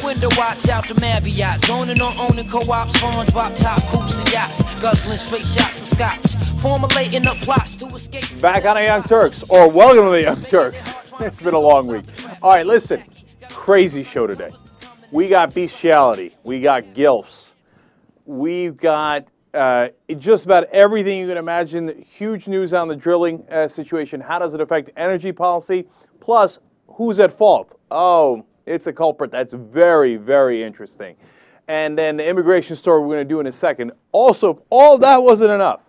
window, watch out the Marriotts. Owning or owning co-ops, phones, drop top, coops and yachts. Guzzling straight shots of scotch. Formulating up plots to escape. Back on the Young Turks, or welcome to the Young Turks. It's been a long week. All right, listen, crazy show today. We got beastiality. We got gilfs. We've got just about everything you can imagine. Huge news on the drilling situation. How does it affect energy policy? Plus, who's at fault? Oh, it's a culprit. That's very, very interesting. And then the immigration story we're going to do in a second. Also, if all that wasn't enough,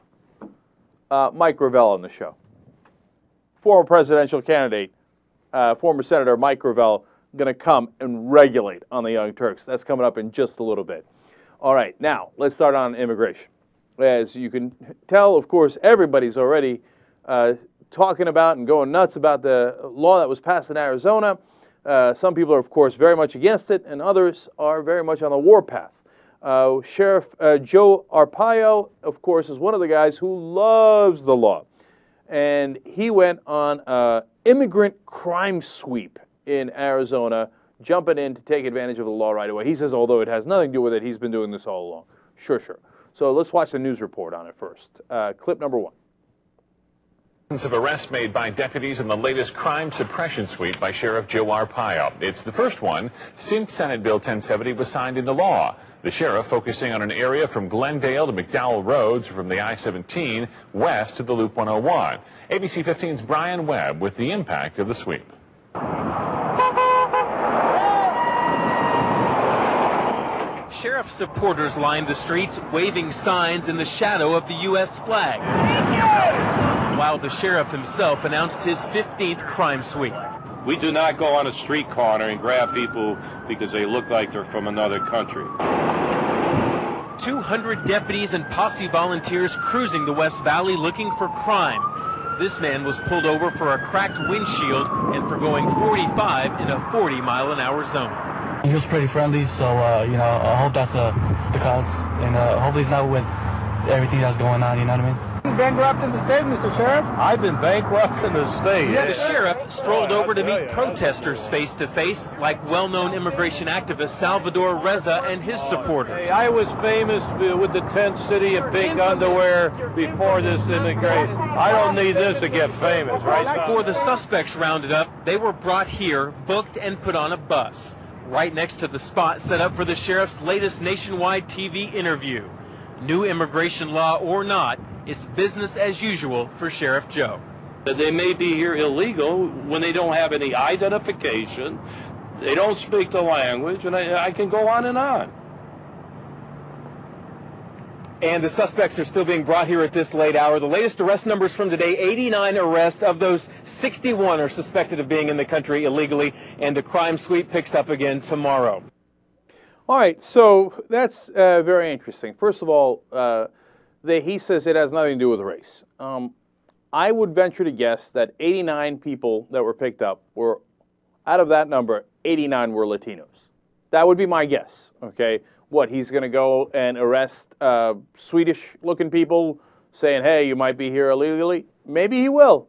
Mike Gravel on the show. Former presidential candidate, former Senator Mike Gravel, going to come and regulate on the Young Turks. That's coming up in just a little bit. All right, now, let's start on immigration. As you can tell, of course, everybody's already talking about and going nuts about the law that was passed in Arizona. Some people are, of course, very much against it, and others are very much on the warpath. Sheriff Joe Arpaio, of course, is one of the guys who loves the law. And he went on an immigrant crime sweep in Arizona, jumping in to take advantage of the law right away. He says, although it has nothing to do with it, he's been doing this all along. Sure. So let's watch the news report on it first. Clip number 1. Of arrests made by deputies in the latest crime suppression sweep by Sheriff Joe Arpaio. It's the first one since Senate Bill 1070 was signed into law. The sheriff focusing on an area from Glendale to McDowell Roads, from the I-17 west to the Loop 101. ABC 15's Brian Webb with the impact of the sweep. Sheriff supporters lined the streets, waving signs in the shadow of the U.S. flag, while the sheriff himself announced his 15th crime sweep. We do not go on a street corner and grab people because they look like they're from another country. 200 deputies and posse volunteers cruising the West Valley looking for crime. This man was pulled over for a cracked windshield and for going 45 in a 40-mile-an-hour zone. He was pretty friendly, so, I hope that's the cause. And hopefully it's not with everything that's going on, you know what I mean? Bankrupt in the state, Mr. Sheriff? I've been bankrupt in the state. The sheriff strolled over to meet protesters face-to-face, like well-known immigration activist Salvador Reza and his supporters. I was famous with the tent city and big underwear before this immigration. I don't need this to get famous, right? Before the suspects rounded up, they were brought here, booked, and put on a bus, right next to the spot set up for the sheriff's latest nationwide TV interview. New immigration law or not, it's business as usual for Sheriff Joe. They may be here illegal when they don't have any identification, they don't speak the language, and I can go on and on. And the suspects are still being brought here at this late hour. The latest arrest numbers from today, 89 arrests. Of those, 61 are suspected of being in the country illegally, and the crime sweep picks up again tomorrow. All right, so that's very interesting. First of all, he says it has nothing to do with race. I would venture to guess that 89 people that were picked up were, out of that number, 89 were Latinos. That would be my guess, okay? What, he's going to go and arrest Swedish-looking people saying, hey, you might be here illegally? Maybe he will,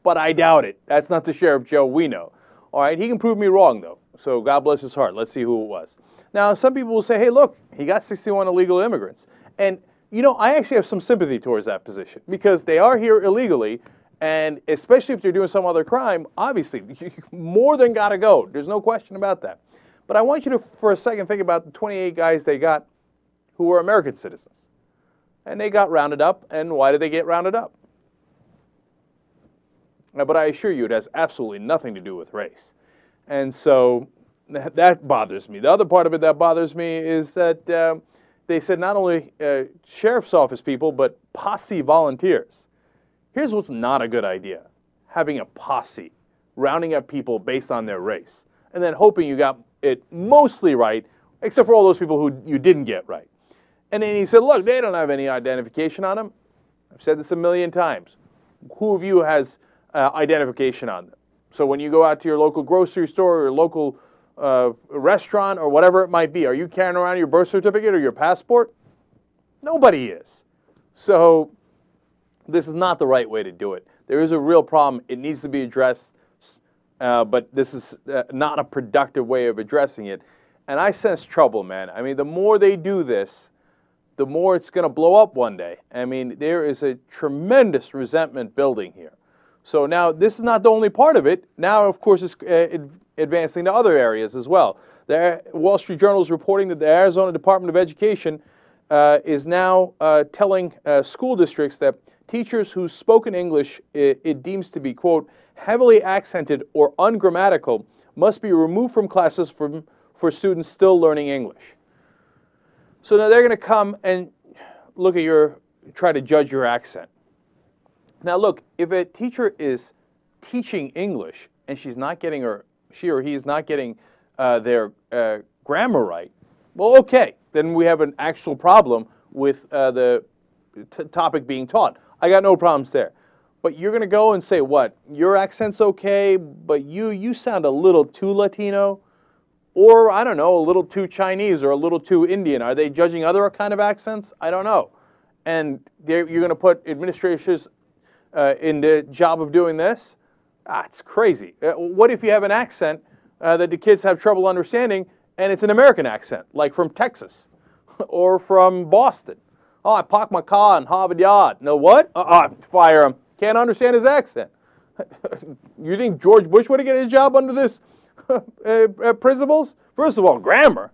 but I doubt it. That's not the Sheriff Joe we know. All right, he can prove me wrong, though, so God bless his heart. Let's see who it was. Now, some people will say, hey, look, he got 61 illegal immigrants. And, I actually have some sympathy towards that position because they are here illegally, and especially if they're doing some other crime, obviously, you more than got to go. There's no question about that. But I want you to, for a second, think about the 28 guys they got who were American citizens. And they got rounded up, and why did they get rounded up? But I assure you, it has absolutely nothing to do with race. And so that bothers me. The other part of it that bothers me is that they said not only sheriff's office people, but posse volunteers. Here's what's not a good idea. Having a posse, rounding up people based on their race, and then hoping you got it mostly right, except for all those people who you didn't get right. And then he said, look, they don't have any identification on them. I've said this a million times. Who of you has identification on them? So when you go out to your local grocery store or your local restaurant or whatever it might be, are you carrying around your birth certificate or your passport? Nobody is. So this is not the right way to do it. There is a real problem. It needs to be addressed, but this is not a productive way of addressing it. And I sense trouble, man. I mean, the more they do this, the more it's going to blow up one day. I mean, there is a tremendous resentment building here. So now this is not the only part of it. Now, of course, it's advancing to other areas as well. The Wall Street Journal is reporting that the Arizona Department of Education is now telling school districts that teachers whose spoken English it deems to be, quote, heavily accented or ungrammatical must be removed from classes for students still learning English. So now they're going to come and look at try to judge your accent. Now look, if a teacher is teaching English and she or he is not getting their grammar right, well, okay, then we have an actual problem with the topic being taught. I got no problems there. But you're going to go and say, what, your accent's okay, but you sound a little too Latino, or, I don't know, a little too Chinese or a little too Indian. Are they judging other kind of accents? I don't know. And you're going to put administrators in the job of doing this? It's crazy. What if you have an accent that the kids have trouble understanding, and it's an American accent, like from Texas or from Boston? Oh, I parked my car in Harvard Yard. No, what? Fire him. Can't understand his accent. You think George Bush would have get a job under this principles? First of all, grammar.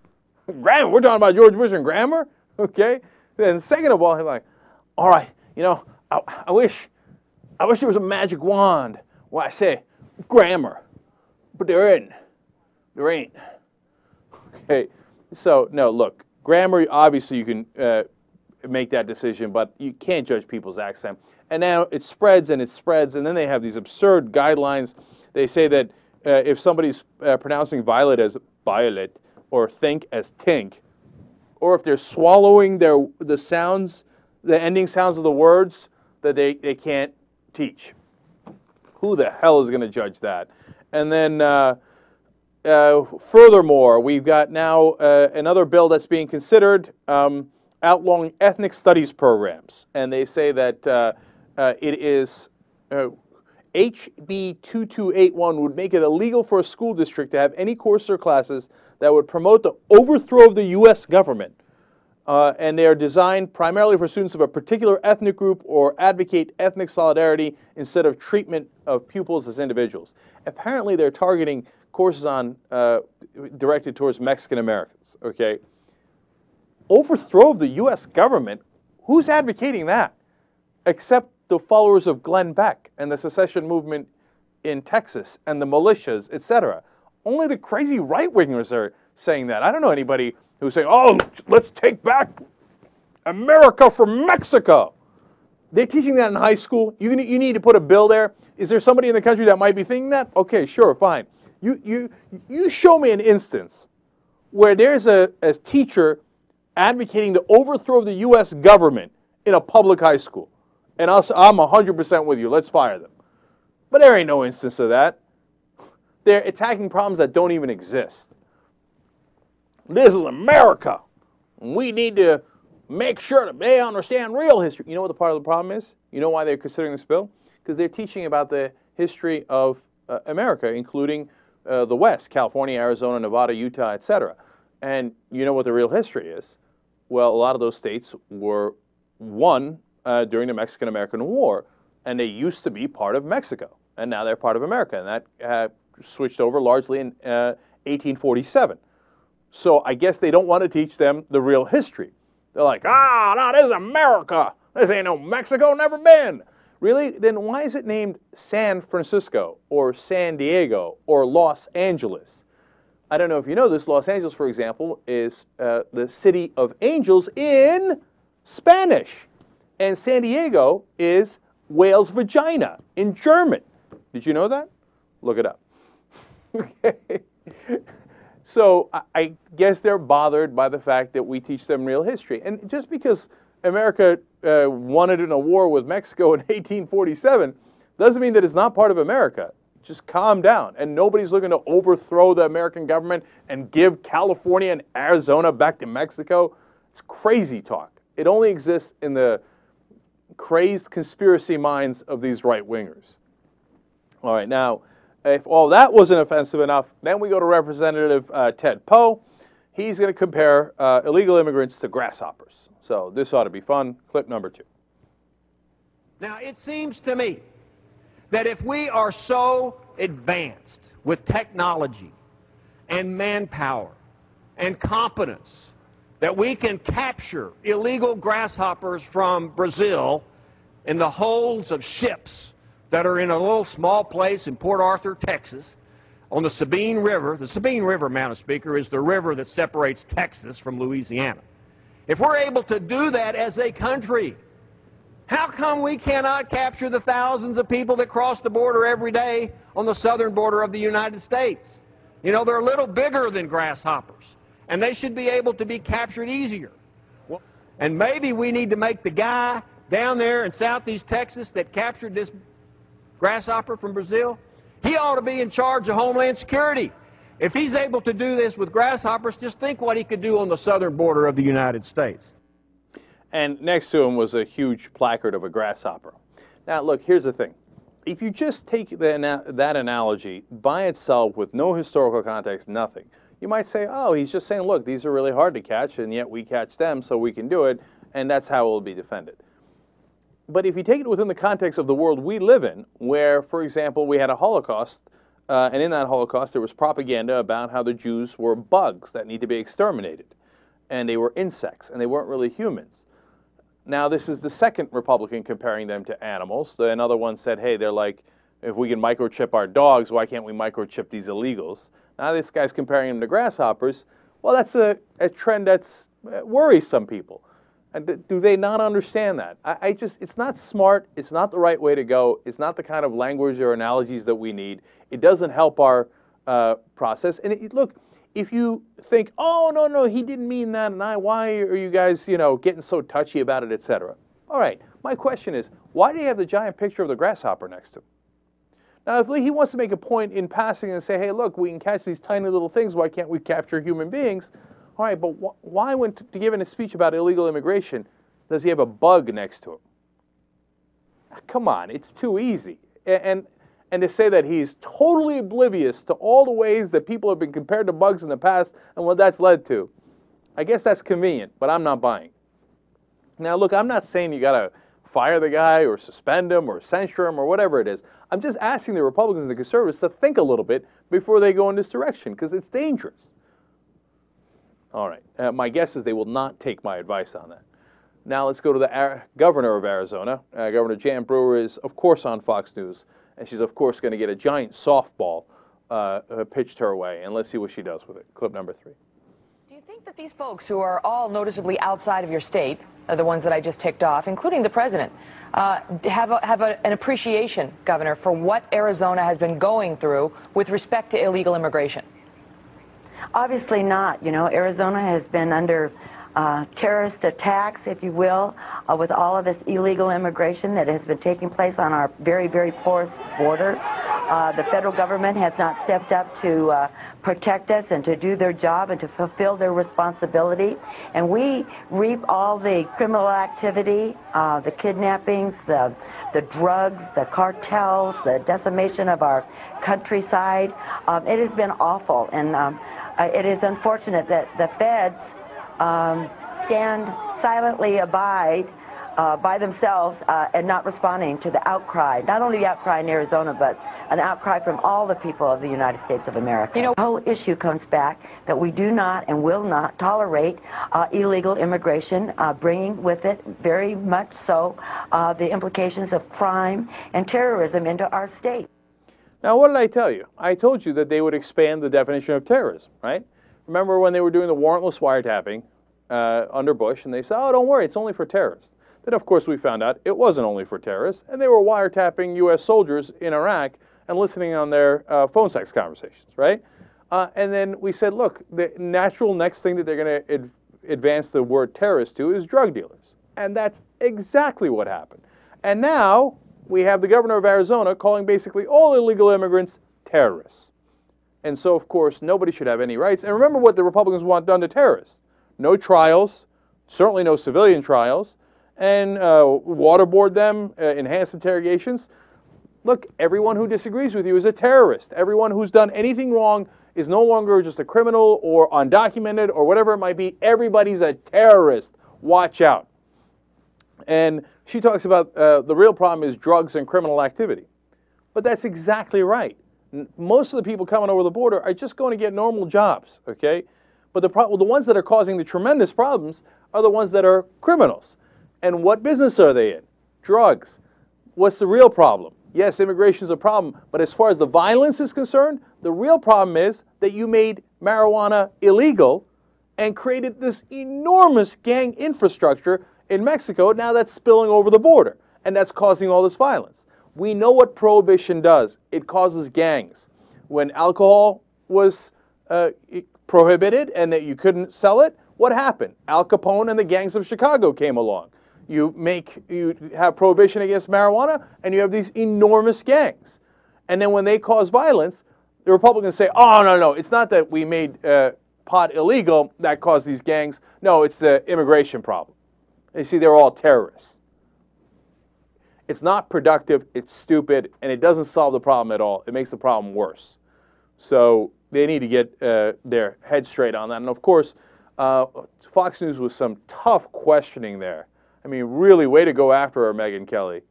Grammar. We're talking about George Bush and grammar? Okay? Then second of all, he's like, all right, I wish there was a magic wand where I say grammar. But there ain't. There ain't. Okay? So, no, look, grammar, obviously you can make that decision, but you can't judge people's accent. And now it spreads, and then they have these absurd guidelines. They say that if somebody's pronouncing violet as violet, or think as tink, or if they're swallowing the sounds, the ending sounds of the words, that they can't teach. Who the hell is going to judge that? And then furthermore, we've got now another bill that's being considered outlawing ethnic studies programs. And they say that it is HB 2281 would make it illegal for a school district to have any course or classes that would promote the overthrow of the U.S. government. And they are designed primarily for students of a particular ethnic group or advocate ethnic solidarity instead of treatment of pupils as individuals. Apparently, they're targeting courses directed towards Mexican Americans. Okay, overthrow of the U.S. government. Who's advocating that? Except the followers of Glenn Beck and the secession movement in Texas and the militias, etc. Only the crazy right-wingers are saying that. I don't know anybody who's saying, oh, let's take back America from Mexico. They're teaching that in high school. You need to put a bill there. Is there somebody in the country that might be thinking that? Okay, sure, fine. You show me an instance where there's a teacher advocating the overthrow of the U.S. government in a public high school. And I'm 100% with you. Let's fire them. But there ain't no instance of that. They're attacking problems that don't even exist. This is America. We need to make sure that they understand real history. You know what the part of the problem is? You know why they're considering this bill? Because they're teaching about the history of America, including the West, California, Arizona, Nevada, Utah, etc. And you know what the real history is? Well, a lot of those states were won during the Mexican-American War, and they used to be part of Mexico, and now they're part of America, and that switched over largely in 1847. So I guess they don't want to teach them the real history. They're like, no, this is America. This ain't no Mexico, never been. Really? Then why is it named San Francisco or San Diego or Los Angeles? I don't know if you know this. Los Angeles, for example, is the city of angels in Spanish. And San Diego is whale's vagina in German. Did you know that? Look it up. Okay. So I guess they're bothered by the fact that we teach them real history. And just because America won it in a war with Mexico in 1847 doesn't mean that it's not part of America. Just calm down. And nobody's looking to overthrow the American government and give California and Arizona back to Mexico. It's crazy talk. It only exists in the crazed conspiracy minds of these right-wingers. All right, now, if all that wasn't offensive enough, then we go to Representative Ted Poe. He's going to compare illegal immigrants to grasshoppers. So this ought to be fun. Clip number 2. Now, it seems to me that if we are so advanced with technology and manpower and competence that we can capture illegal grasshoppers from Brazil in the holds of ships that are in a little small place in Port Arthur, Texas, on the Sabine River. The Sabine River, Madam Speaker, is the river that separates Texas from Louisiana. If we're able to do that as a country, how come we cannot capture the thousands of people that cross the border every day on the southern border of the United States? You know, they're a little bigger than grasshoppers, and they should be able to be captured easier. And maybe we need to make the guy down there in southeast Texas that captured this grasshopper from Brazil, he ought to be in charge of Homeland Security. If he's able to do this with grasshoppers, just think what he could do on the southern border of the United States. And next to him was a huge placard of a grasshopper. Now, look, here's the thing. If you just take that analogy by itself with no historical context, nothing, you might say, oh, he's just saying, look, these are really hard to catch, and yet we catch them, so we can do it, and that's how it will be defended. But if you take it within the context of the world we live in, where, for example, we had a Holocaust, and in that Holocaust there was propaganda about how the Jews were bugs that need to be exterminated, and they were insects, and they weren't really humans. Now, this is the second Republican comparing them to animals. Another one said, hey, they're like, if we can microchip our dogs, why can't we microchip these illegals? Now this guy's comparing them to grasshoppers. Well, that's a trend that's worries some people. And do they not understand that? It's not smart. It's not the right way to go. It's not the kind of language or analogies that we need. It doesn't help our process. And look, if you think, oh, no, he didn't mean that, and why are you guys, getting so touchy about it, etc. All right, my question is, why do you have the giant picture of the grasshopper next to him? Now, if he wants to make a point in passing and say, hey, look, we can catch these tiny little things, why can't we capture human beings? All right, but why, when giving a speech about illegal immigration, does he have a bug next to him? Come on, it's too easy. And to say that he's totally oblivious to all the ways that people have been compared to bugs in the past and what that's led to, I guess that's convenient, but I'm not buying. Now, look, I'm not saying you got to fire the guy or suspend him or censure him or whatever it is. I'm just asking the Republicans and the conservatives to think a little bit before they go in this direction, because it's dangerous. All right, my guess is they will not take my advice on that. Now let's go to the governor of Arizona. Governor Jan Brewer is, of course, on Fox News, and she's, of course, going to get a giant softball pitched her way, and let's see what she does with it. Clip number 3. Do you think that these folks who are all noticeably outside of your state, the ones that I just ticked off, including the president, have an appreciation, Governor, for what Arizona has been going through with respect to illegal immigration? Obviously not. Arizona has been under terrorist attacks, if you will, with all of this illegal immigration that has been taking place on our very, very porous border. The federal government has not stepped up to protect us and to do their job and to fulfill their responsibility. And we reap all the criminal activity, the kidnappings, the drugs, the cartels, the decimation of our countryside. It has been awful, and it is unfortunate that the feds stand silently by themselves and not responding to the outcry, not only the outcry in Arizona, but an outcry from all the people of the United States of America. The whole issue comes back that we do not and will not tolerate illegal immigration, bringing with it very much so the implications of crime and terrorism into our state. Now, what did I tell you? I told you that they would expand the definition of terrorism, right? Remember when they were doing the warrantless wiretapping under Bush, and they said, oh, don't worry, it's only for terrorists. Then, of course, we found out it wasn't only for terrorists, and they were wiretapping U.S. soldiers in Iraq and listening on their phone sex conversations, right? And then we said, look, the natural next thing that they're going to advance the word terrorist to is drug dealers. And that's exactly what happened. And now we have the governor of Arizona calling basically all illegal immigrants terrorists. And so, of course, nobody should have any rights. And remember what the Republicans want done to terrorists. No trials, certainly no civilian trials, and waterboard them, enhanced interrogations. Look, everyone who disagrees with you is a terrorist. Everyone who's done anything wrong is no longer just a criminal or undocumented or whatever it might be. Everybody's a terrorist. Watch out. And she talks about the real problem is drugs and criminal activity. But that's exactly right. Most of the people coming over the border are just going to get normal jobs, okay? But the ones that are causing the tremendous problems are the ones that are criminals. And what business are they in? Drugs. What's the real problem? Yes, immigration is a problem, but as far as the violence is concerned, the real problem is that you made marijuana illegal and created this enormous gang infrastructure in Mexico. Now that's spilling over the border, and that's causing all this violence. We know what prohibition does. It causes gangs. When alcohol was prohibited and that you couldn't sell it, what happened? Al Capone and the gangs of Chicago came along. You have prohibition against marijuana, and you have these enormous gangs. And then when they cause violence, the Republicans say, oh, no, it's not that we made pot illegal that caused these gangs. No, it's the immigration problem. You see, they're all terrorists. It's not productive, it's stupid, and it doesn't solve the problem at all. It makes the problem worse. So they need to get their head straight on that. And of course, Fox News was some tough questioning there. I mean, really, way to go after her, Megyn Kelly.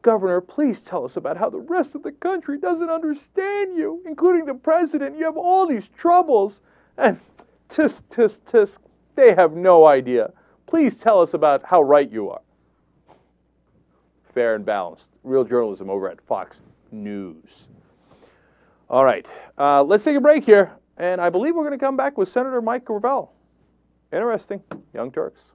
Governor, please tell us about how the rest of the country doesn't understand you, including the president. You have all these troubles. And tisk, they have no idea. Please tell us about how right you are. Fair and balanced. Real journalism over at Fox News. All right. Let's take a break here. And I believe we're going to come back with Senator Mike Gravel. Interesting. Young Turks.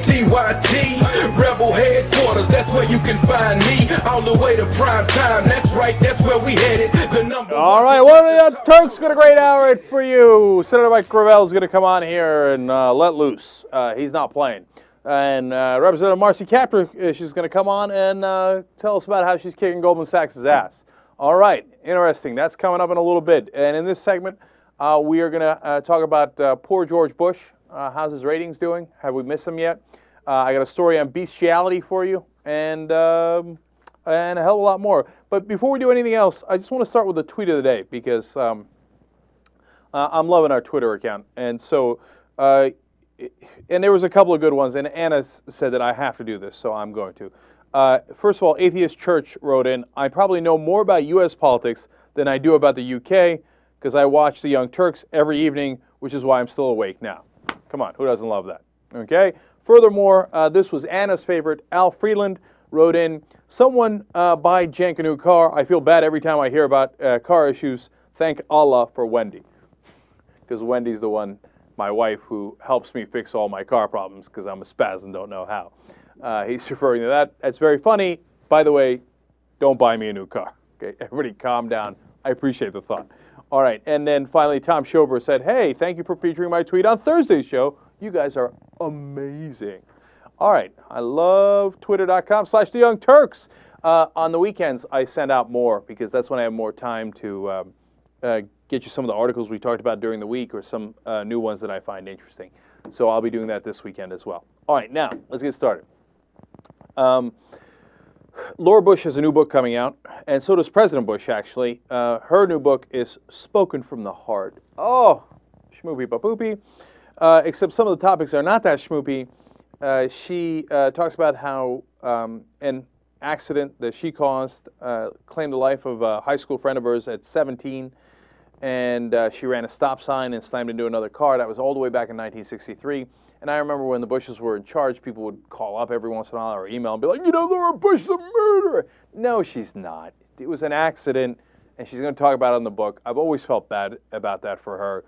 TYT, Rebel Headquarters, that's where you can find me. All the way to prime time, that's right, that's where we headed. The number all right, one of the Turks got a great hour for you. Senator Mike Gravel is going to come on here and let loose. He's not playing. And Representative Marcy Kaptur, she's going to come on and tell us about how she's kicking Goldman Sachs' ass. All right, interesting. That's coming up in a little bit. And in this segment, we are going to talk about poor George Bush. How's his ratings doing? Have we missed him yet? I got a story on beastiality for you, and a hell of a lot more. But before we do anything else, I just want to start with the tweet of the day because I'm loving our Twitter account. And so, and there was a couple of good ones, and Anna said that I have to do this, so I'm going to. First of all, Atheist Church wrote in, I probably know more about U.S. politics than I do about the U.K. because I watch the Young Turks every evening, which is why I'm still awake now. Come on, who doesn't love that? Okay. Furthermore, this was Anna's favorite. Al Freeland wrote in, someone buy Cenk a new car. I feel bad every time I hear about car issues. Thank Allah for Wendy. Because Wendy's the one, my wife, who helps me fix all my car problems because I'm a spaz and don't know how. He's referring to that. That's very funny. By the way, don't buy me a new car. Okay, everybody calm down. I appreciate the thought. All right, and then finally Tom Schober said, hey, thank you for featuring my tweet on Thursday's show. You guys are amazing. All right, I love twitter.com/theyoungturks. On the weekends, I send out more because that's when I have more time to get you some of the articles we talked about during the week or some new ones that I find interesting. So I'll be doing that this weekend as well. All right, now, let's get started. Laura Bush has a new book coming out, and so does President Bush, actually. Her new book is Spoken from the Heart. Oh, schmoopy ba-boopy. Except some of the topics are not that schmoopy. She talks about how an accident that she caused claimed the life of a high school friend of hers at 17, and she ran a stop sign and slammed into another car. That was all the way back in 1963. And I remember when the Bushes were in charge, people would call up every once in a while or email and be like, you know, Laura Bush is a murderer. No, she's not. It was an accident, and she's going to talk about it in the book. I've always felt bad about that for her.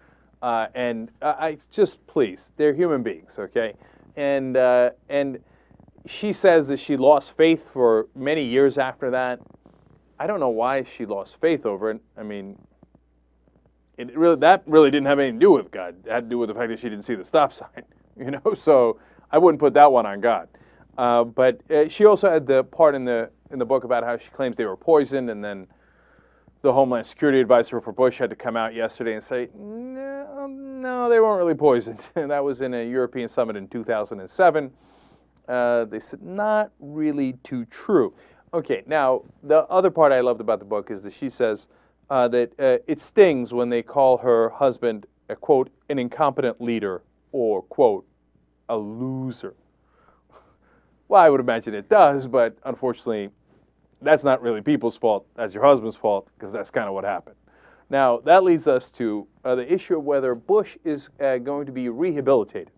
And I just, please, they're human beings, okay? And she says that she lost faith for many years after that. I don't know why she lost faith over it. I mean, that really didn't have anything to do with God. It had to do with the fact that she didn't see the stop sign, you know? So I wouldn't put that one on God. But she also had the part in the in the book about how she claims they were poisoned, and then the Homeland Security advisor for Bush had to come out yesterday and say, no, they weren't really poisoned. And that was in a European summit in 2007. They said, not really too true. Okay, now, the other part I loved about the book is that she says that it stings when they call her husband, a, quote, an incompetent leader, or, quote, a loser. Well, I would imagine it does, but unfortunately, that's not really people's fault. That's your husband's fault, because that's kind of what happened. Now, that leads us to the issue of whether Bush is going to be rehabilitated.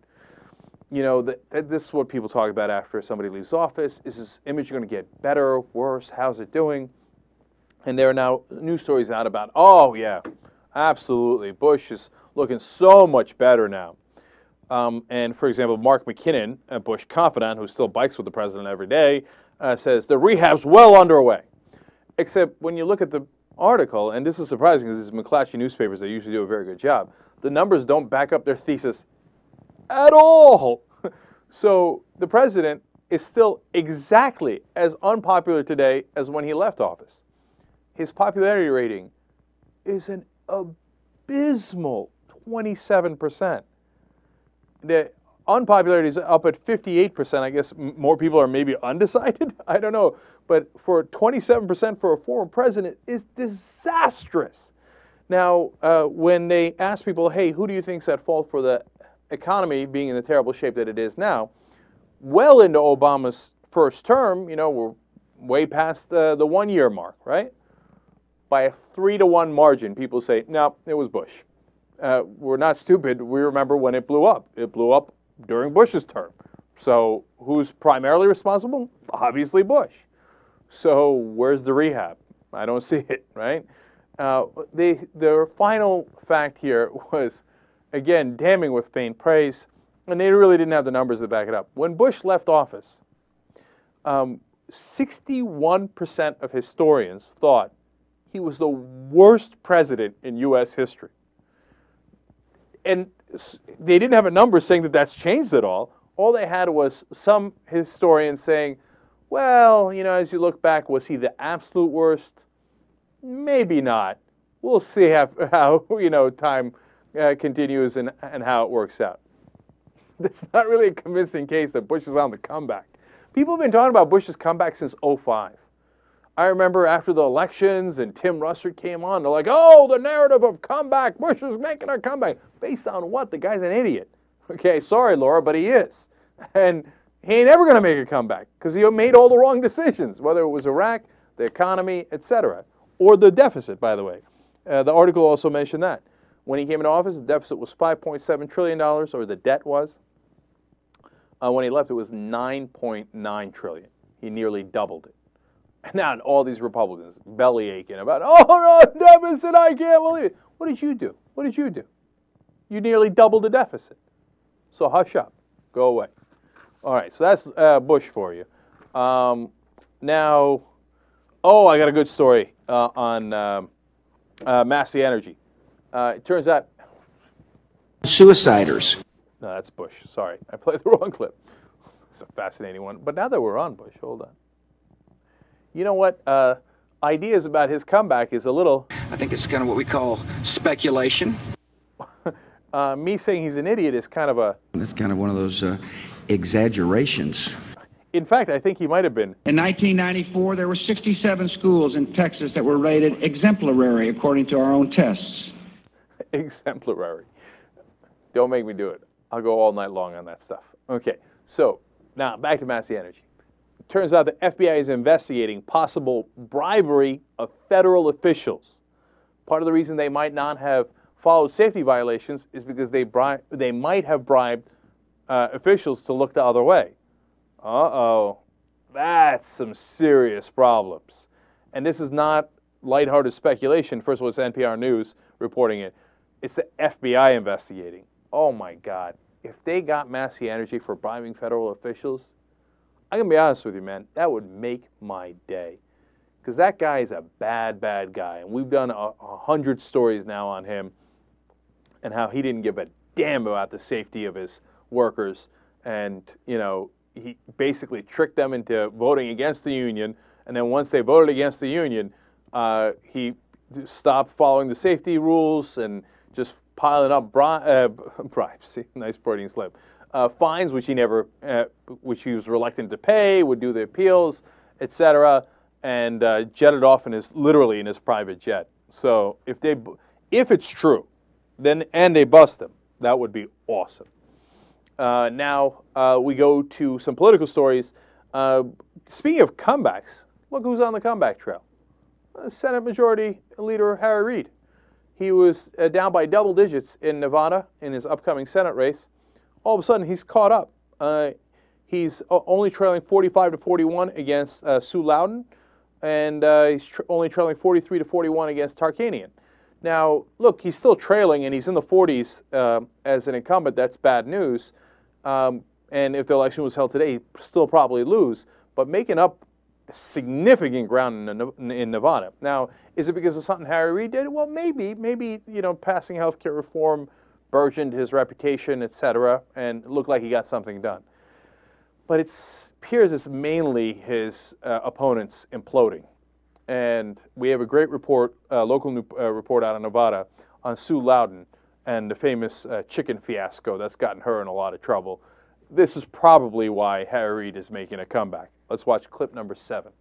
You know, this is what people talk about after somebody leaves office. Is his image going to get better, worse? How's it doing? And there are now news stories out about, oh, yeah, absolutely. Bush is looking so much better now. And, for example, Mark McKinnon, a Bush confidant who still bikes with the president every day, says the rehab's well underway. Except when you look at the article, and this is surprising because these McClatchy newspapers, they usually do a very good job, the numbers don't back up their thesis at all. So the president is still exactly as unpopular today as when he left office. His popularity rating is an abysmal 27%. The unpopularity is up at 58%. I guess more people are maybe undecided. I don't know. But for 27% for a former president is disastrous. Now, when they ask people, hey, who do you think's at fault for the economy being in the terrible shape that it is now, well into Obama's first term, you know, we're way past the 1 year mark, right? By a 3-to-1 margin, people say, no, it was Bush. We're not stupid. We remember when it blew up. It blew up during Bush's term. So who's primarily responsible? Obviously Bush. So where's the rehab? I don't see it, right? The final fact here was, again, damning with faint praise, and they really didn't have the numbers to back it up. When Bush left office, 61% of historians thought he was the worst president in U.S. history. And they didn't have a number saying that that's changed at all. All they had was some historians saying, well, you know, as you look back, was he the absolute worst? Maybe not. We'll see how you know, time continues and how it works out. That's not really a convincing case that Bush is on the comeback. People have been talking about Bush's comeback since 2005. I remember after the elections and Tim Russert came on, they're like, oh, the narrative of comeback, Bush is making a comeback. Based on what? The guy's an idiot. Okay, sorry, Laura, but he is. And he ain't ever going to make a comeback because he made all the wrong decisions, whether it was Iraq, the economy, etc., or the deficit, by the way. The article also mentioned that. When he came into office, the deficit was $5.7 trillion, or the debt was. When he left, it was $9.9 trillion. He nearly doubled it. And now all these Republicans belly aching about, oh, no, deficit, I can't believe it. What did you do? What did you do? You nearly doubled the deficit. So hush up. Go away. All right, so that's Bush for you. Now, oh, I got a good story on Massey Energy. It turns out... Suiciders. No, that's Bush. Sorry, I played the wrong clip. It's a fascinating one. But now that we're on Bush, hold on. You know what? Ideas about his comeback is a little... I think it's kind of what we call speculation. Me saying he's an idiot is kind of a... That's kind of one of those exaggerations. In fact, I think he might have been. In 1994, there were 67 schools in Texas that were rated exemplary according to our own tests. Exemplary. Don't make me do it. I'll go all night long on that stuff. Okay, so now back to Massey Energy. It turns out the FBI is investigating possible bribery of federal officials. Part of the reason they might not have followed safety violations is because they might have bribed officials to look the other way. Uh-oh. That's some serious problems. And this is not lighthearted speculation. First of all, it's NPR News reporting it. It's the FBI investigating. Oh, my God. If they got Massey Energy for bribing federal officials, I'm going to be honest with you, man, that would make my day. Because that guy is a bad, bad guy. And we've done 100 stories now on him and how he didn't give a damn about the safety of his workers. And, you know, he basically tricked them into voting against the union And then once they voted against the union, he stopped following the safety rules and just piling up bribes. Nice Freudian slip. Fines, which which he was reluctant to pay, would do the appeals, etc., and jetted off literally in his private jet. So if it's true, and they bust him, that would be awesome. Now we go to some political stories. Speaking of comebacks, look who's on the comeback trail. Senate Majority Leader Harry Reid. He was down by double digits in Nevada in his upcoming Senate race. All of a sudden, he's caught up. He's only trailing 45-41 against Sue Loudon, and he's only trailing 43-41 against Tarkanian. Now, look, he's still trailing, and he's in the 40s as an incumbent. That's bad news. And if the election was held today, he'd still probably lose. But making up significant ground in Nevada. Now, is it because of something Harry Reid did? Well, maybe, passing healthcare reform burgeoned his reputation, etc., and it looked like he got something done. But it appears it's mainly his opponents imploding. And we have a great report, local report out of Nevada on Sue Loudon and the famous chicken fiasco that's gotten her in a lot of trouble. This is probably why Harry Reid is making a comeback. Let's watch clip number 7.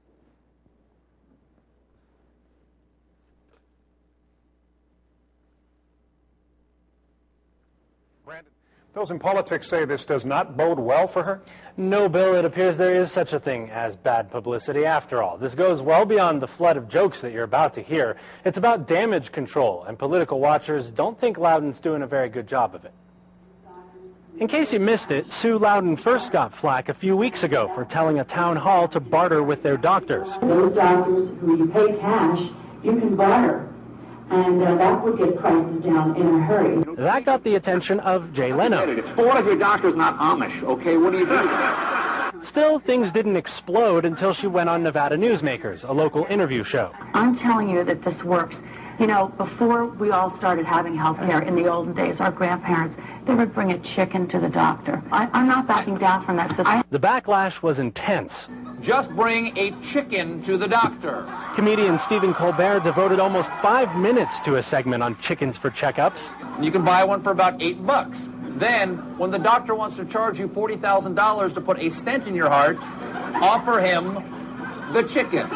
Brandon, those in politics say this does not bode well for her? No, Bill, it appears there is such a thing as bad publicity after all. This goes well beyond the flood of jokes that you're about to hear. It's about damage control, and political watchers don't think Loudon's doing a very good job of it. In case you missed it, Sue Loudon first got flack a few weeks ago for telling a town hall to barter with their doctors. Those doctors who you pay cash, you can barter, and that would get prices down in a hurry. That got the attention of Jay Leno. But what if your doctor's not Amish, okay? What do you do? Still, things didn't explode until she went on Nevada Newsmakers, a local interview show. I'm telling you that this works. You know, before we all started having health care in the olden days, our grandparents, they would bring a chicken to the doctor. I'm not backing down from that system. The backlash was intense. Just bring a chicken to the doctor. Comedian Stephen Colbert devoted almost 5 minutes to a segment on chickens for checkups. You can buy one for about $8. Then, when the doctor wants to charge you $40,000 to put a stent in your heart, offer him the chicken.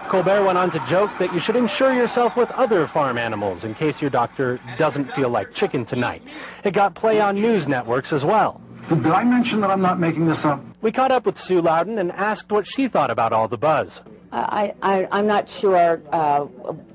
Colbert went on to joke that you should insure yourself with other farm animals in case your doctor doesn't feel like chicken tonight. It got play on news networks as well. Did I mention that I'm not making this up? We caught up with Sue Loudon and asked what she thought about all the buzz. I'm not sure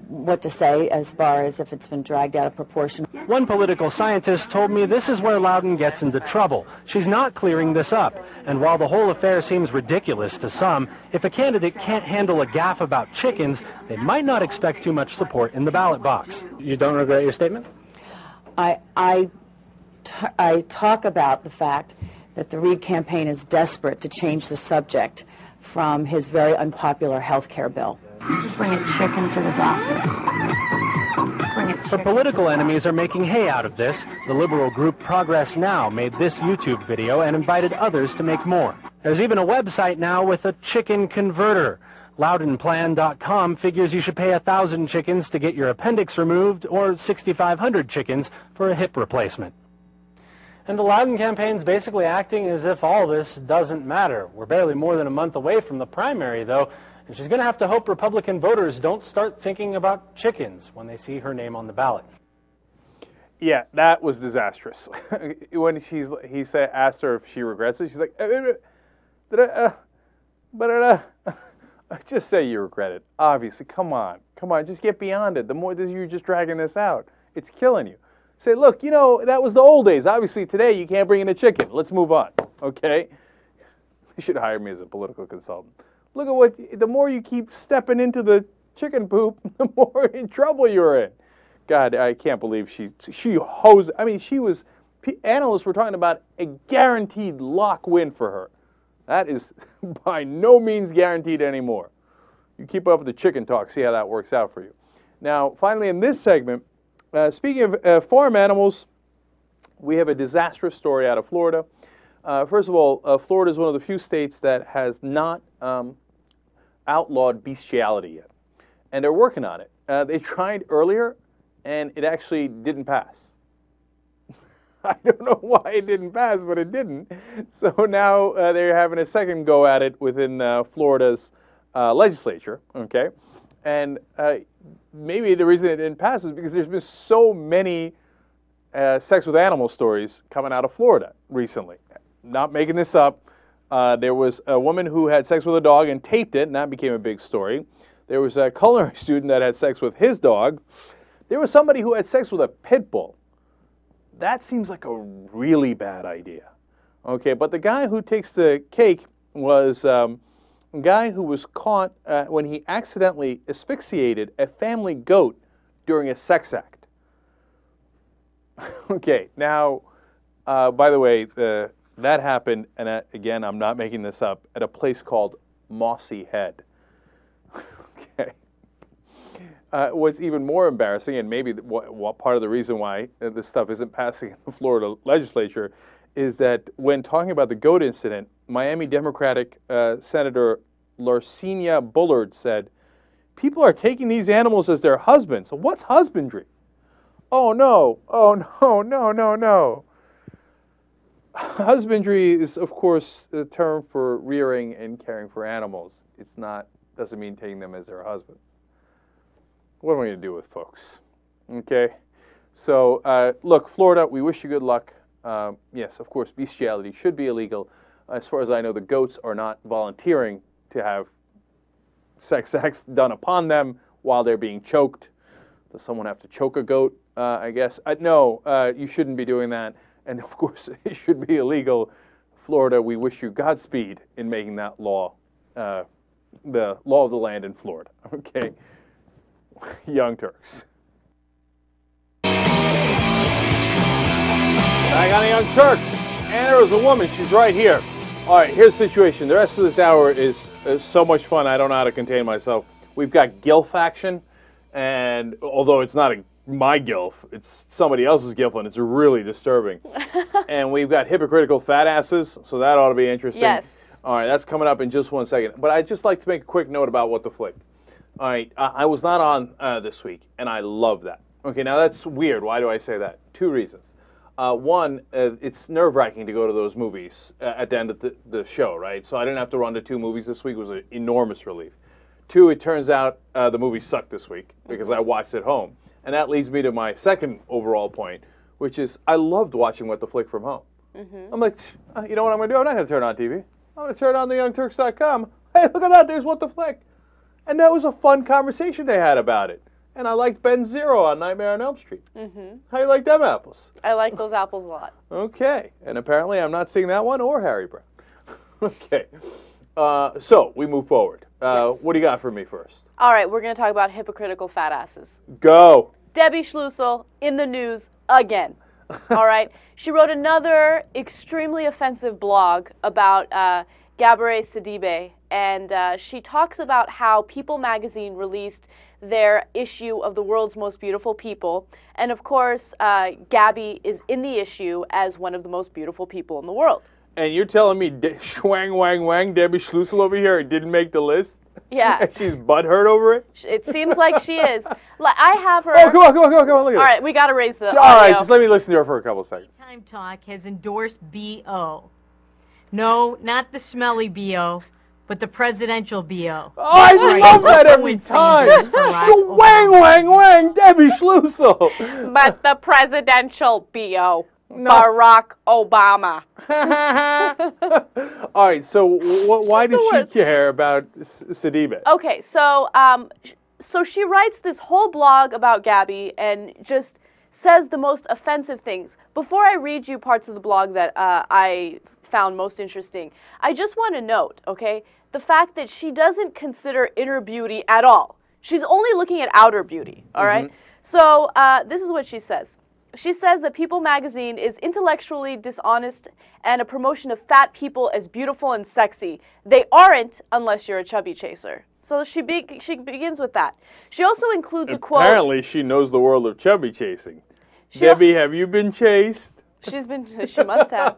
what to say as far as if it's been dragged out of proportion. One political scientist told me this is where Loudon gets into trouble. She's not clearing this up. And while the whole affair seems ridiculous to some, if a candidate can't handle a gaffe about chickens, they might not expect too much support in the ballot box. You don't regret your statement? I talk about the fact that the Reid campaign is desperate to change the subject from his very unpopular health care bill. Just bring a chicken to the doctor. But political enemies are making hay out of this. The liberal group Progress Now made this YouTube video and invited others to make more. There's even a website now with a chicken converter. LoudonPlan.com figures you should pay 1,000 chickens to get your appendix removed or 6,500 chickens for a hip replacement. And the Loudon campaign's basically acting as if all this doesn't matter. We're barely more than a month away from the primary, though, and she's going to have to hope Republican voters don't start thinking about chickens when they see her name on the ballot. Yeah, that was disastrous. When asked her if she regrets it, she's like, just say you regret it. Obviously, come on, just get beyond it. The more you're just dragging this out, it's killing you. Say, look, that was the old days. Obviously, today you can't bring in a chicken. Let's move on, okay? You should hire me as a political consultant. Look at the more you keep stepping into the chicken poop, the more in trouble you're in. God, I can't believe she hosed. I mean, analysts were talking about a guaranteed lock win for her. That is by no means guaranteed anymore. You keep up with the chicken talk, see how that works out for you. Now, finally, in this segment, speaking of farm animals, we have a disastrous story out of Florida. First of all, Florida is one of the few states that has not outlawed bestiality yet, and they're working on it. They tried earlier, and it actually didn't pass. I don't know why it didn't pass, but it didn't. So now they're having a second go at it within Florida's legislature, okay? And maybe the reason it didn't pass is because there's been so many sex with animal stories coming out of Florida recently. Not making this up. There was a woman who had sex with a dog and taped it, and that became a big story. There was a culinary student that had sex with his dog. There was somebody who had sex with a pit bull. That seems like a really bad idea. Okay, but the guy who takes the cake was a guy who was caught when he accidentally asphyxiated a family goat during a sex act. Okay, now, by the way, that happened, and again, I'm not making this up, at a place called Massey Head. Okay. What's even more embarrassing, and maybe what part of the reason why this stuff isn't passing in the Florida legislature, is that when talking about the goat incident, Miami Democratic Senator Larcenia Bullard said, "People are taking these animals as their husbands. So what's husbandry?" Oh no, no. Husbandry is, of course, the term for rearing and caring for animals. It's not, doesn't mean taking them as their husbands. What am I going to do with folks? Okay, so look, Florida, we wish you good luck. Yes, of course, bestiality should be illegal. As far as I know, the goats are not volunteering to have sex acts done upon them while they're being choked. Does someone have to choke a goat, I guess? No, you shouldn't be doing that. And of course, it should be illegal. Florida, we wish you Godspeed in making that law, the law of the land in Florida. Okay. Young Turks. Back on the Young Turks. And there was a woman. She's right here. All right, here's the situation. The rest of this hour is so much fun, I don't know how to contain myself. We've got GILF action, and although it's not my GILF, it's somebody else's GILF, and it's really disturbing. And we've got hypocritical fat asses, so that ought to be interesting. Yes. All right, that's coming up in just 1 second. But I'd just like to make a quick note about What the Flick. All right, I was not on this week, and I love that. Okay, now that's weird. Why do I say that? 2 reasons. One, it's nerve-wracking to go to those movies at the end of the show, right? So I didn't have to run to 2 movies this week. It was an enormous relief. 2, it turns out the movie sucked this week because I watched it home. And that leads me to my second overall point, which is I loved watching What the Flick from home. Mm-hmm. I'm like, you know what I'm going to do? I'm not going to turn on TV. I'm going to turn on theyoungturks.com. Hey, look at that. There's What the Flick. And that was a fun conversation they had about it. And I liked Ben Zero on Nightmare on Elm Street. Mm-hmm. How you like them apples? I like those apples a lot. Okay. And apparently I'm not seeing that one or Harry Brown. Okay. So we move forward. Yes. What do you got for me first? All right, we're going to talk about hypocritical fat asses. Go. Debbie Schlussel in the news again. All right. She wrote another extremely offensive blog about Gabourey Sidibe, and she talks about how People magazine released their issue of the world's most beautiful people, and of course, Gabby is in the issue as one of the most beautiful people in the world. And you're telling me Schwang Wang Wang, Debbie Schlussel over here didn't make the list? Yeah. And she's butthurt over it? It seems like she is. I have her. Oh, come on, look at this. All right, we got to raise the audio. All right, just let me listen to her for a couple of seconds. Time Talk has endorsed BO. No, not the smelly BO, but the presidential BO. Oh, I love that every time. Schwang Wang Wang, Debbie Schlussel. But the presidential BO. No. Barack Obama. All right, so why does she care about Sidibe? Okay, so so she writes this whole blog about Gabby and just says the most offensive things. Before I read you parts of the blog that I found most interesting, I just want to note, okay, the fact that she doesn't consider inner beauty at all. She's only looking at outer beauty, all right? So this is what she says. She says that People magazine is intellectually dishonest and a promotion of fat people as beautiful and sexy. They aren't unless you're a chubby chaser. So she begins with that. She also includes a quote. Apparently she knows the world of chubby chasing. Debbie, have you been chased? She must have.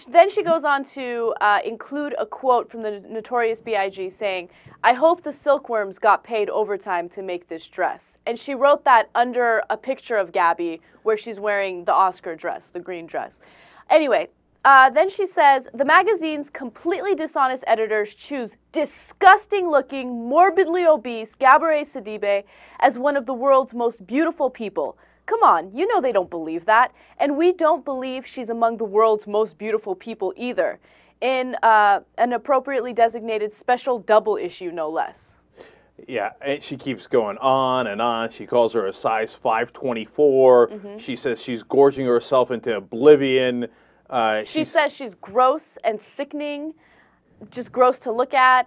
Then she goes on to include a quote from the Notorious B.I.G. saying, "I hope the silkworms got paid overtime to make this dress." And she wrote that under a picture of Gabby where she's wearing the Oscar dress, the green dress. Anyway, then she says, "The magazine's completely dishonest editors choose disgusting-looking, morbidly obese Gabourey Sidibe as one of the world's most beautiful people. Come on, you know they don't believe that. And we don't believe she's among the world's most beautiful people either. In an appropriately designated special double issue, no less." Yeah, and she keeps going on and on. She calls her a size 524. She says she's gorging herself into oblivion. She says she's gross and sickening, just gross to look at.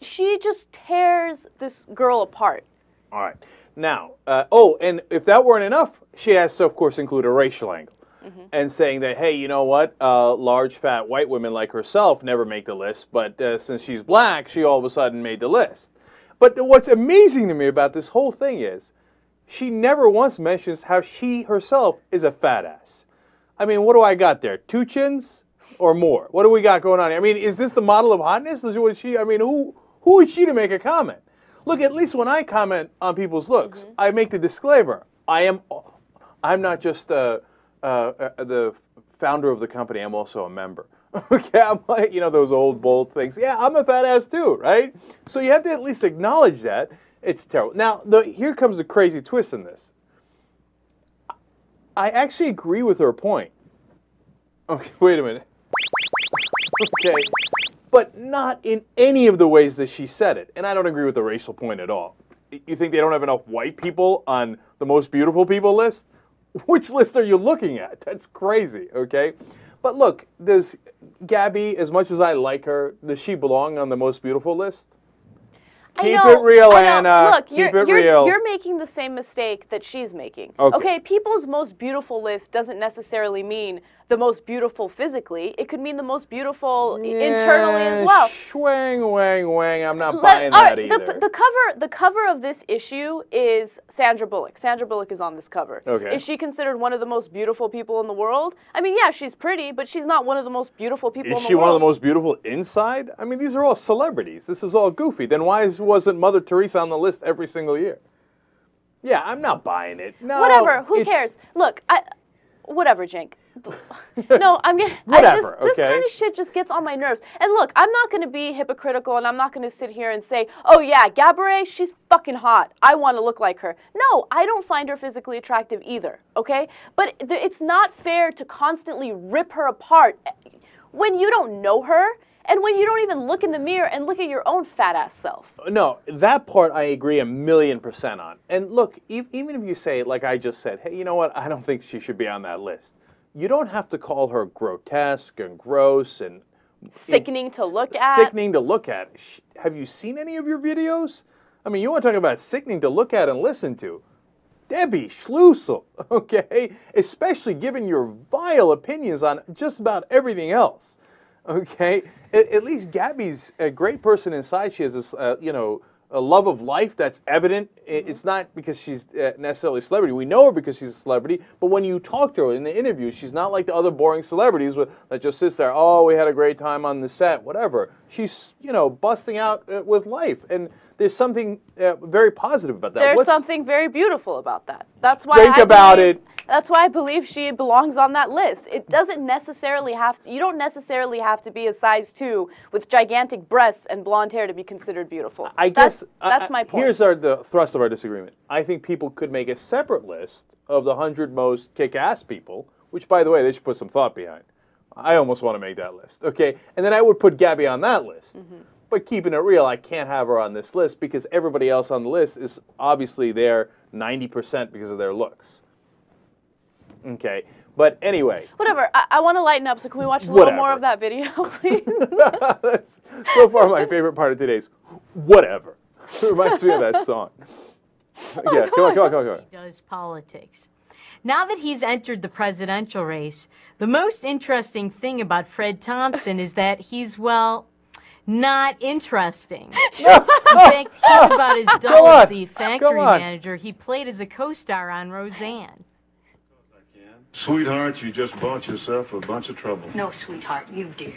She just tears this girl apart. All right. Now, and if that weren't enough, she has to, of course, include a racial angle. And saying that, hey, you know what, large, fat white women like herself never make the list, but since she's black, she all of a sudden made the list. But what's amazing to me about this whole thing is she never once mentions how she herself is a fat ass. I mean, what do I got there? 2 chins or more? What do we got going on here? I mean, is this the model of hotness? Who is she to make a comment? Look, at least when I comment on people's looks, I make the disclaimer. I'm not just the founder of the company. I'm also a member. Okay, I'm like, those old bold things. Yeah, I'm a fat ass too, right? So you have to at least acknowledge that. It's terrible. Now, here comes the crazy twist in this. I actually agree with her point. Okay, wait a minute. Okay, but not in any of the ways that she said it. And I don't agree with the racial point at all. You think they don't have enough white people on the most beautiful people list? Which list are you looking at? That's crazy, okay? But look, does Gabby, as much as I like her, does she belong on the most beautiful list? Keep it real, Anna. Look, Keep it real. You're making the same mistake that she's making. Okay, people's most beautiful list doesn't necessarily mean the most beautiful physically. It could mean the most beautiful internally as well. Swang, wang, wang. I'm not buying that either. The cover of this issue is Sandra Bullock. Sandra Bullock is on this cover. Okay. Is she considered one of the most beautiful people in the world? I mean, yeah, she's pretty, but she's not one of the most beautiful people in the world. Is she one of the most beautiful inside? I mean, these are all celebrities. This is all goofy. Then why wasn't Mother Teresa on the list every single year? Yeah, I'm not buying it. No, whatever. Who cares? Look, whatever, Jink. No, I'm getting whatever. This kind of shit just gets on my nerves. And look, I'm not going to be hypocritical, and I'm not going to sit here and say, "Oh yeah, Gabourey, she's fucking hot. I want to look like her." No, I don't find her physically attractive either. Okay, but it's not fair to constantly rip her apart when you don't know her. And when you don't even look in the mirror and look at your own fat-ass self. No, that part I agree 1,000,000% on. And look, even if you say, like I just said, hey, you know what, I don't think she should be on that list. You don't have to call her grotesque and gross and... sickening to look at. Sickening to look at. Have you seen any of your videos? I mean, you want to talk about sickening to look at and listen to. Debbie Schlussel, okay? Especially given your vile opinions on just about everything else. Okay, at least Gabby's a great person inside. She has this, a love of life that's evident. It's not because she's necessarily a celebrity. We know her because she's a celebrity. But when you talk to her in the interview, she's not like the other boring celebrities that just sits there. Oh, we had a great time on the set, whatever. She's, busting out with life. And there's something very positive about that. There's something very beautiful about that. That's why That's why I believe she belongs on that list. It doesn't necessarily have to, you don't necessarily have to be a size 2 with gigantic breasts and blonde hair to be considered beautiful. I guess that's my point. Here's the thrust of our disagreement. I think people could make a separate list of the 100 most kick-ass people, which, by the way, they should put some thought behind. I almost want to make that list, okay? And then I would put Gabby on that list. But keeping it real, I can't have her on this list because everybody else on the list is obviously there 90% because of their looks. Okay, but anyway. Whatever. I want to lighten up, so can we watch a little more of that video, please? That's so far my favorite part of today's whatever. It reminds me of that song. Yeah, come on. He does politics. Now that he's entered the presidential race, the most interesting thing about Fred Thompson is that he's, well, not interesting. In fact, he's about as dull as the factory manager he played as a co-star on Roseanne. Sweetheart, you just bought yourself a bunch of trouble. No, sweetheart, you did.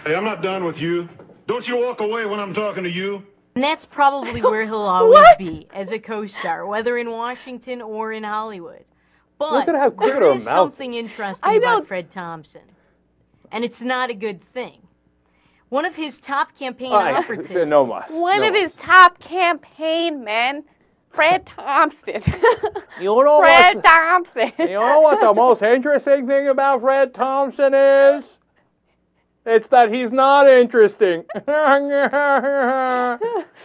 Hey, I'm not done with you. Don't you walk away when I'm talking to you. And that's probably where he'll always be, as a co-star, whether in Washington or in Hollywood. But Look at how quick there her is mouth something is. interesting about Fred Thompson. And it's not a good thing. One of his top campaign operatives... No mas. One of his top campaign men, Fred Thompson. You know Fred Thompson. You know what the most interesting thing about Fred Thompson is? It's that he's not interesting. Kind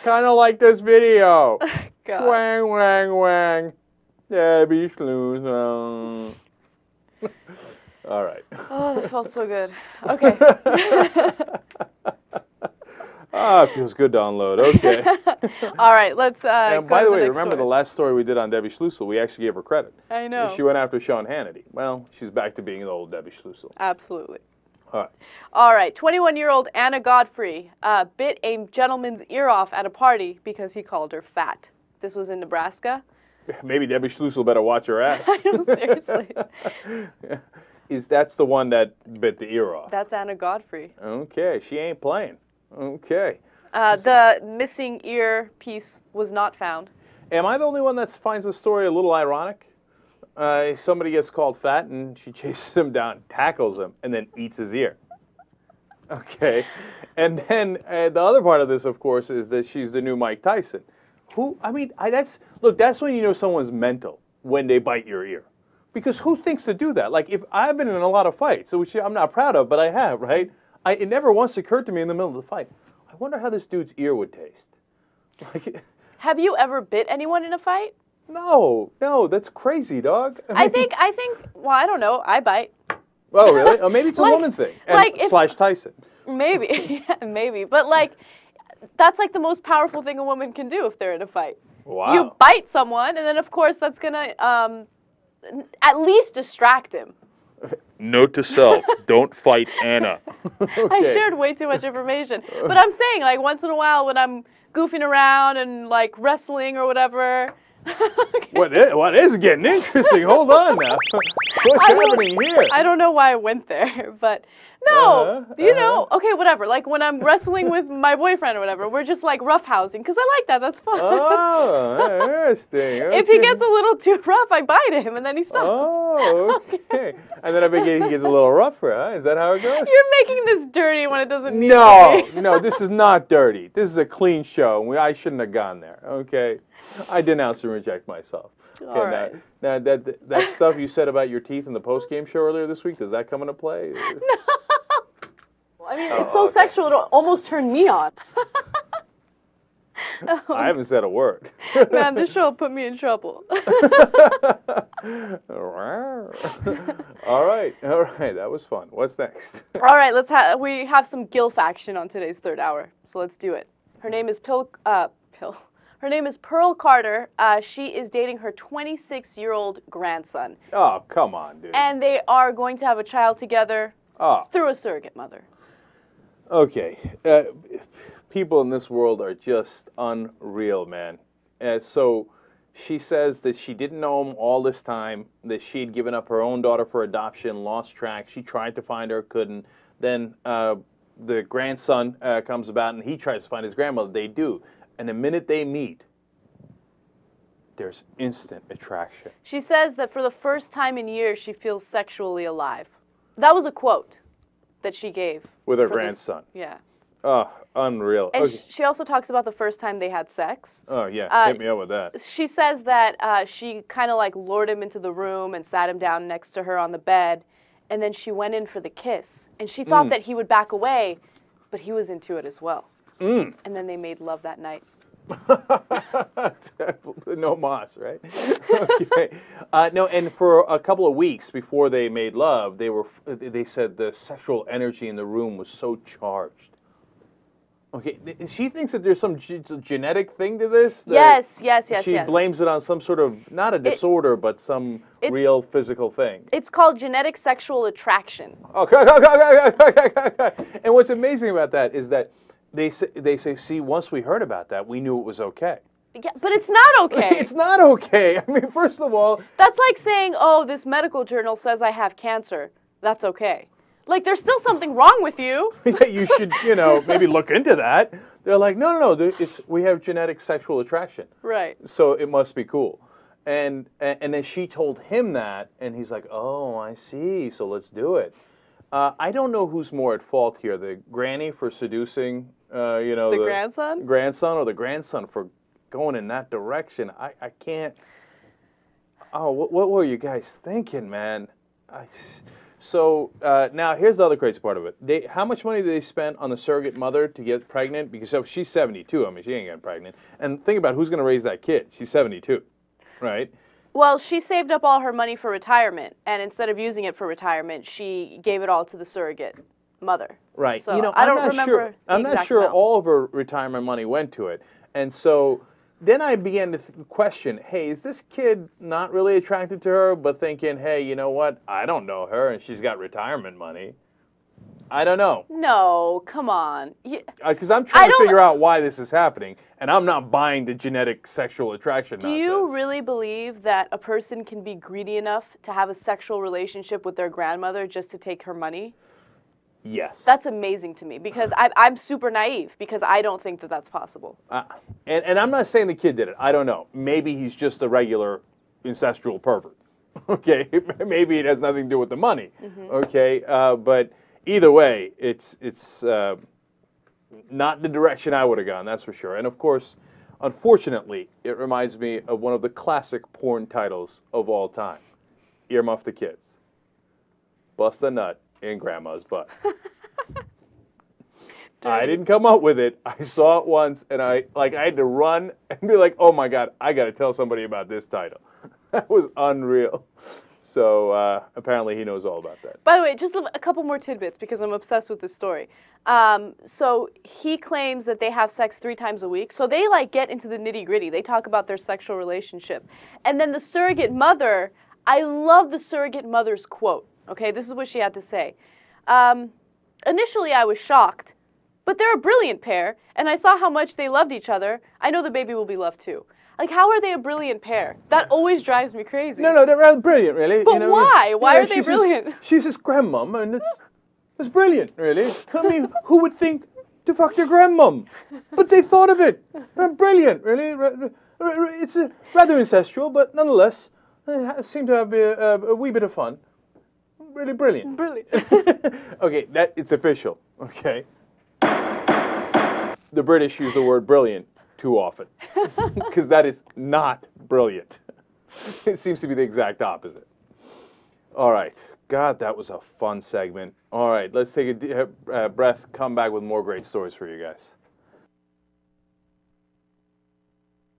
of like this video. God. Wang, wang, wang. Debbie Schlussel. All right. Oh, that felt so good. Okay. It feels good to unload. Okay. All right, let's And go by to the the way, next remember story. the last story we did on Debbie Schlussel? We actually gave her credit. I know. She went after Sean Hannity. Well, she's back to being the old Debbie Schlussel. Absolutely. All right. All right, 21-year-old Anna Godfrey bit a gentleman's ear off at a party because he called her fat. This was in Nebraska. Maybe Debbie Schlussel better watch her ass. I know, seriously. That's the one that bit the ear off? That's Anna Godfrey. Okay, she ain't playing. Okay. The missing ear piece was not found. Am I the only one that finds the story a little ironic? Somebody gets called fat and she chases him down, tackles him, and then eats his ear. Okay. And then the other part of this, of course, is that she's the new Mike Tyson. That's when you know someone's mental, when they bite your ear. Because who thinks to do that? Like, if I've been in a lot of fights, which I'm not proud of, but I have, right? It never once occurred to me in the middle of the fight, I wonder how this dude's ear would taste. Have you ever bit anyone in a fight? No, that's crazy, dog. I think, well, I don't know, I bite. Oh, really? Oh, maybe it's a woman thing. Slash Tyson. Maybe, yeah, maybe. But, that's the most powerful thing a woman can do if they're in a fight. Wow. You bite someone, and then, of course, that's going to at least distract him. Note to self, don't fight Anna. Okay. I shared way too much information. But I'm saying, once in a while when I'm goofing around and, wrestling or whatever. What is getting interesting? Hold on now. What's happening here? I don't know why I went there, but no, okay, whatever. When I'm wrestling with my boyfriend or whatever, we're just roughhousing because I like that. That's fun. Oh, interesting. Okay. If he gets a little too rough, I bite him and then he stops. Oh, okay. And then I bet he gets a little rougher, huh? Is that how it goes? You're making this dirty when it doesn't need to be. No, this is not dirty. This is a clean show. I shouldn't have gone there. Okay. I denounce and reject myself. Okay, all right. Now that stuff you said about your teeth in the post-game show earlier this week, does that come into play? No. I mean, it's so sexual, it'll almost turn me on. I haven't said a word. Man, this show put me in trouble. All right, that was fun. What's next? All right, we have some GILF action on today's third hour, so let's do it. Her name is Her name is Pearl Carter. She is dating her 26-year-old grandson. Oh, come on, dude. And they are going to have a child together through a surrogate mother. Okay. People in this world are just unreal, man. So she says that she didn't know him all this time, that she had given up her own daughter for adoption, lost track. She tried to find her, couldn't. Then the grandson comes about, and he tries to find his grandmother. They do. And the minute they meet, there's instant attraction. She says that for the first time in years, she feels sexually alive. That was a quote that she gave. With her grandson. Yeah. Oh, unreal. And okay. she also talks about the first time they had sex. Oh, yeah. Hit me up with that. She says that she kind of lured him into the room and sat him down next to her on the bed. And then she went in for the kiss. And she thought that he would back away, but he was into it as well. And then they made love that night. No mas, right? Okay. No, and for a couple of weeks before they made love, they said the sexual energy in the room was so charged. Okay, she thinks that there's some genetic thing to this? Yes. She blames it on some sort of, not a disorder, but some real physical thing. It's called genetic sexual attraction. Okay. And what's amazing about that is that they say, see, once we heard about that, we knew it was okay. Yeah, but it's not okay. It's not okay. I mean, first of all... That's like saying, oh, this medical journal says I have cancer. That's okay. Like, there's still something wrong with you. Yeah, you should, maybe look into that. They're like, no, we have genetic sexual attraction. Right. So it must be cool. And then she told him that, and he's like, oh, I see, so let's do it. I don't know who's more at fault here, the granny for seducing, the grandson? Grandson, or the grandson for going in that direction. I can't... Oh, what were you guys thinking, man? So now here's the other crazy part of it. How much money did they spend on the surrogate mother to get pregnant? Because she's 72. I mean, she ain't getting pregnant. And think about who's going to raise that kid. She's 72, right? Well, she saved up all her money for retirement, and instead of using it for retirement, she gave it all to the surrogate mother. Right. So I don't remember. I'm not sure all of her retirement money went to it. And so then I began to question, hey, is this kid not really attracted to her, but thinking, hey, you know what? I don't know her, and she's got retirement money. I don't know. No, come on. Because I'm trying to figure out why this is happening, and I'm not buying the genetic sexual attraction nonsense. Do you really believe that a person can be greedy enough to have a sexual relationship with their grandmother just to take her money? Yes. That's amazing to me, because I'm super naive, because I don't think that that's possible. And I'm not saying the kid did it. I don't know. Maybe he's just a regular incestual pervert. Okay? Maybe it has nothing to do with the money. Mm-hmm. Okay? But either way, it's not the direction I would have gone, that's for sure. And of course, unfortunately, it reminds me of one of the classic porn titles of all time. Earmuff the Kids. Bust a nut in grandma's butt. I didn't come up with it. I saw it once, and I had to run and be like, oh my God, I got to tell somebody about this title. That was unreal. So apparently he knows all about that. By the way, just a couple more tidbits, because I'm obsessed with this story. So he claims that they have sex 3 times a week. So they get into the nitty gritty. They talk about their sexual relationship. And then the surrogate mother, I love the surrogate mother's quote. Okay, this is what she had to say. Initially, I was shocked, but they're a brilliant pair, and I saw how much they loved each other. I know the baby will be loved too. Like, how are they a brilliant pair? That always drives me crazy. No, they're rather brilliant, really. But why? Why are they brilliant? She's his grandmom, and it's brilliant, really. I mean, who would think to fuck their grandmom? But they thought of it. Brilliant, really. It's rather incestual, but nonetheless, it seemed to have a wee bit of fun. Really brilliant. Brilliant. Okay, it's official, okay? The British use the word brilliant too often, because that is not brilliant. It seems to be the exact opposite. All right. God, that was a fun segment. All right, let's take a breath, come back with more great stories for you guys.